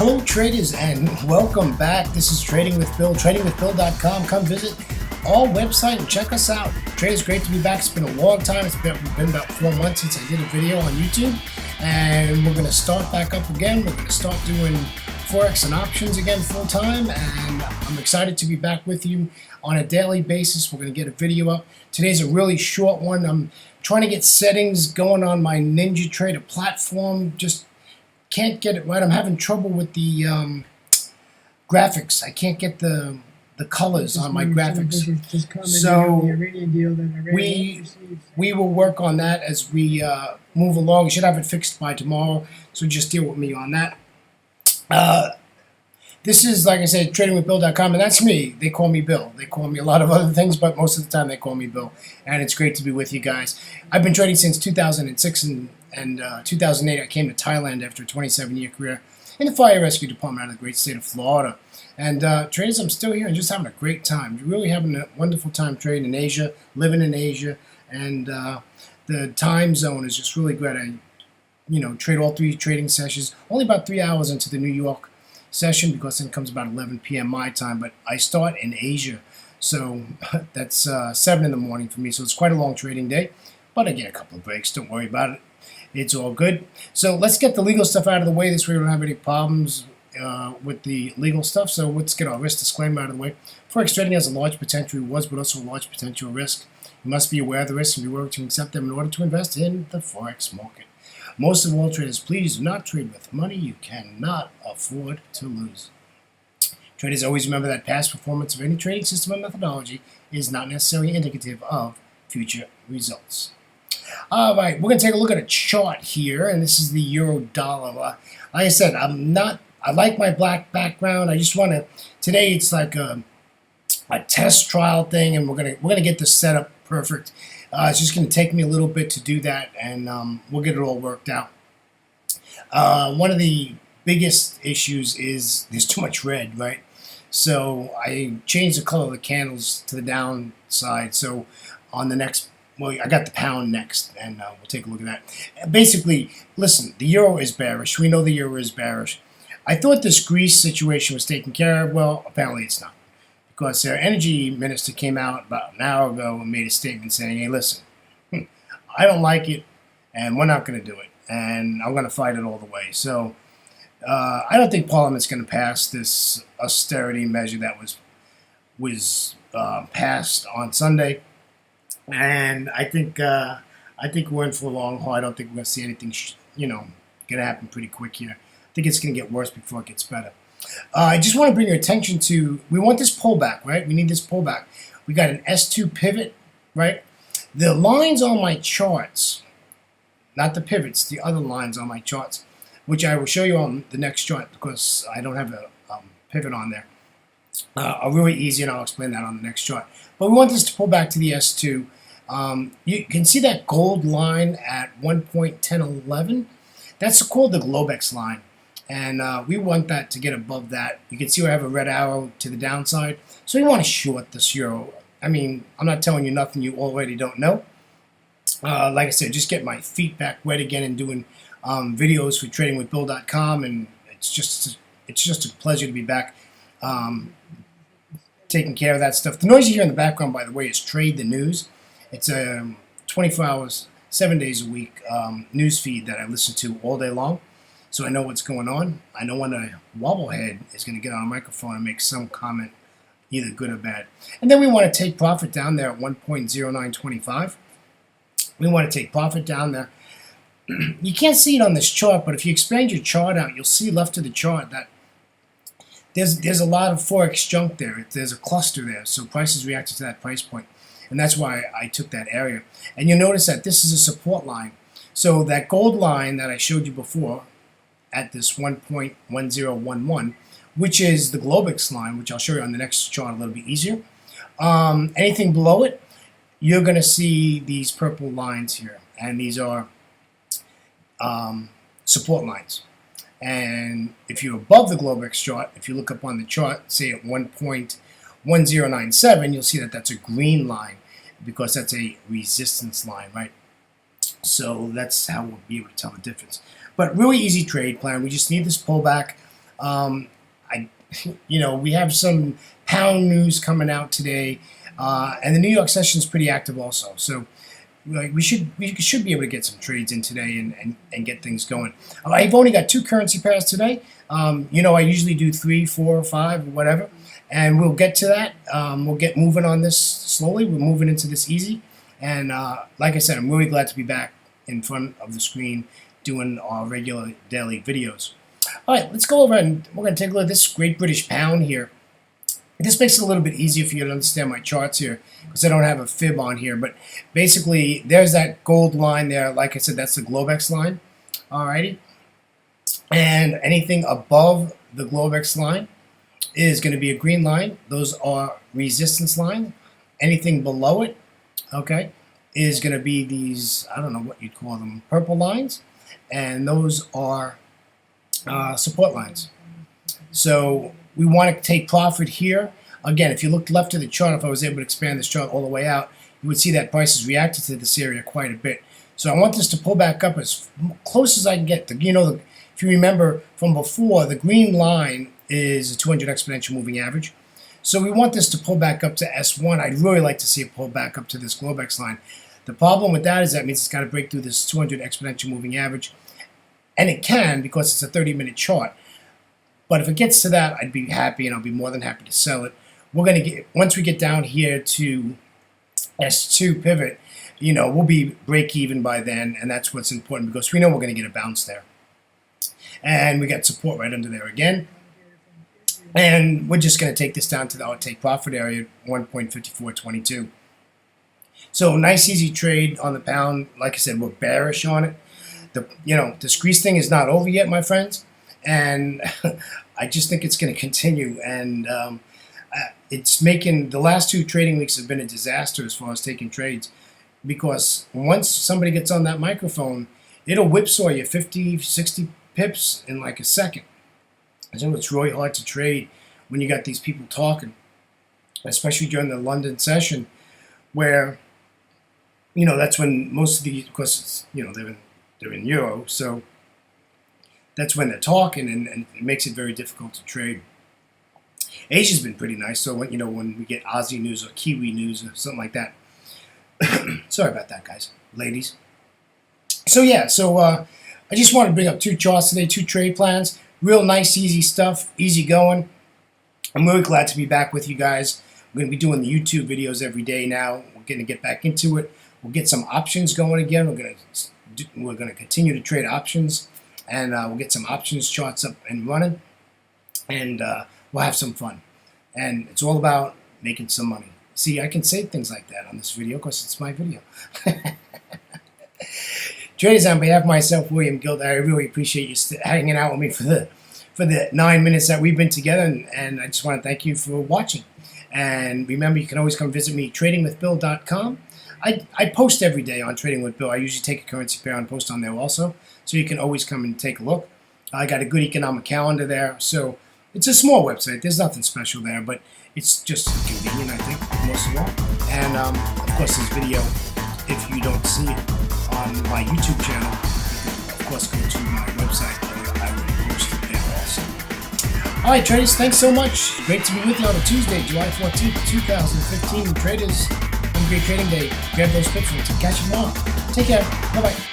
Hello traders and welcome back. This is Trading with Bill, tradingwithbill.com. Come visit our website and check us out. Traders, great to be back. It's been a long time. It's been about 4 months since I did a video on YouTube, and we're going to start back up again. We're going to start doing Forex and options again full time, and I'm excited to be back with you on a daily basis. We're going to get a video up. Today's a really short one. I'm trying to get settings going on my NinjaTrader platform. Just can't get it right. I'm having trouble with the graphics. I can't get the colors on my graphics. So we will work on that as we move along. We should have it fixed by tomorrow, so just deal with me on that. This is, like I said, tradingwithbill.com, and that's me. They call me Bill. They call me a lot of other things, but most of the time they call me Bill, and it's great to be with you guys. I've been trading since 2006, and 2008 I came to Thailand after a 27-year career in the fire rescue department out of the great state of Florida. And traders, I'm still here and just having a great time. You're really having a wonderful time trading in Asia, living in Asia, and the time zone is just really great. I trade all 3 trading sessions, only about 3 hours into the New York session, because then it comes about 11 p.m. my time, but I start in Asia, so that's 7 in the morning for me, so it's quite a long trading day, but I get a couple of breaks. Don't worry about it. It's all good. So let's get the legal stuff out of the way. This way we don't have any problems with the legal stuff. So let's get our risk disclaimer out of the way. Forex trading has a large potential rewards, but also a large potential risk. You must be aware of the risks and be willing to accept them in order to invest in the Forex market. Most of all, traders, please do not trade with money you cannot afford to lose. Traders, always remember that past performance of any trading system and methodology is not necessarily indicative of future results. All right, we're going to take a look at a chart here, and this is the euro dollar. Like I said, I like my black background. I just want to, today it's like a test trial thing, and we're gonna get this set up perfect. It's just going to take me a little bit to do that, and we'll get it all worked out. One of the biggest issues is there's too much red, right? So I changed the color of the candles to the downside. So on the next, well, I got the pound next, and we'll take a look at that. Basically, listen, the euro is bearish. We know the euro is bearish. I thought this Greece situation was taken care of. Well, apparently it's not, because their energy minister came out about an hour ago and made a statement saying, hey, listen, I don't like it, and we're not going to do it, and I'm going to fight it all the way. So I don't think Parliament's going to pass this austerity measure that was passed on Sunday. And I think we're in for a long haul. I don't think we're going to see anything, going to happen pretty quick here. I think it's going to get worse before it gets better. I just want to bring your attention to, we want this pullback, right? We need this pullback. We got an S2 pivot, right? The lines on my charts, not the pivots, the other lines on my charts, which I will show you on the next chart because I don't have a pivot on there, are really easy, and I'll explain that on the next chart. But we want this to pull back to the S2. You can see that gold line at 1.1011. That's called the Globex line. And we want that to get above that. You can see I have a red arrow to the downside. So we want to short this euro. I mean, I'm not telling you nothing you already don't know. Like I said, just get my feet back wet again and doing videos for tradingwithbill.com. And it's just a pleasure to be back taking care of that stuff. The noise you hear in the background, by the way, is Trade the News. It's a 24 hours, 7 days a week news feed that I listen to all day long. So I know what's going on. I know when a wobblehead is going to get on a microphone and make some comment, either good or bad. And then we want to take profit down there at 1.0925. We want to take profit down there. You can't see it on this chart, but if you expand your chart out, you'll see left of the chart that there's a lot of Forex junk there. There's a cluster there, so prices reacted to that price point. And that's why I took that area. And you'll notice that this is a support line. So that gold line that I showed you before, at this 1.1011, which is the Globex line, which I'll show you on the next chart a little bit easier. Anything below it, you're going to see these purple lines here, and these are support lines. And if you're above the Globex chart, if you look up on the chart, say at 1.1097, you'll see that that's a green line, because that's a resistance line, right? So that's how we'll be able to tell the difference. But really easy trade plan. We just need this pullback. We have some pound news coming out today, and the New York session is pretty active also. So we should be able to get some trades in today and get things going. I've only got 2 currency pairs today. I usually do 3, 4, 5, whatever, and we'll get to that. We'll get moving on this slowly. We're moving into this easy, and like I said, I'm really glad to be back in front of the screen doing our regular daily videos. All right, let's go over and we're going to take a look at this Great British Pound here. This makes it a little bit easier for you to understand my charts here because I don't have a fib on here. But basically, there's that gold line there. Like I said, that's the Globex line. Alrighty. And anything above the Globex line is going to be a green line. Those are resistance lines. Anything below it, okay, is going to be these, I don't know what you'd call them, purple lines. And those are support lines. So we want to take profit here. Again, if you look left of the chart, if I was able to expand this chart all the way out, you would see that price has reacted to this area quite a bit. So I want this to pull back up as close as I can get. If you remember from before, the green line is a 200 exponential moving average. So we want this to pull back up to S1. I'd really like to see it pull back up to this Globex line. The problem with that is that means it's got to break through this 200 exponential moving average. And it can because it's a 30-minute chart. But if it gets to that, I'd be happy and I'll be more than happy to sell it. We're going to get, once we get down here to S2 pivot, we'll be break even by then, and that's what's important because we know we're going to get a bounce there. And we got support right under there again. And we're just going to take this down to the take profit area, 1.5422. So nice easy trade on the pound. Like I said, we're bearish on it. The squeeze thing is not over yet, my friends, and I just think it's going to continue. And it's making the last 2 trading weeks have been a disaster as far as taking trades, because once somebody gets on that microphone, it'll whipsaw you 50, 60 pips in like a second. So it's really hard to trade when you got these people talking, especially during the London session, where that's when most of the, of course, they're in euro, so that's when they're talking, and it makes it very difficult to trade. Asia's been pretty nice, so when we get Aussie news or Kiwi news or something like that. Sorry about that, guys, ladies. So yeah, I just wanted to bring up 2 charts today, 2 trade plans. Real nice, easy stuff, easy going. I'm really glad to be back with you guys. We're going to be doing the YouTube videos every day now. We're going to get back into it. We'll get some options going again. We're going to continue to trade options, and we'll get some options charts up and running, and we'll have some fun. And it's all about making some money. See, I can say things like that on this video because it's my video. Traders, on behalf of myself, William Gilt, I really appreciate you hanging out with me for the 9 minutes that we've been together, and I just want to thank you for watching. And remember, you can always come visit me, tradingwithbill.com. I post every day on Trading with Bill. I usually take a currency pair and post on there also, so you can always come and take a look. I got a good economic calendar there, so it's a small website. There's nothing special there, but it's just convenient, I think, most of all. And of course, this video, if you don't see it on my YouTube channel, you can of course go to my website where I will post it there also. All right, traders, thanks so much. Great to be with you on a Tuesday, July 14th, 2015. Traders, have a great trading day. Grab those pips and catch you tomorrow. Take care. Bye-bye.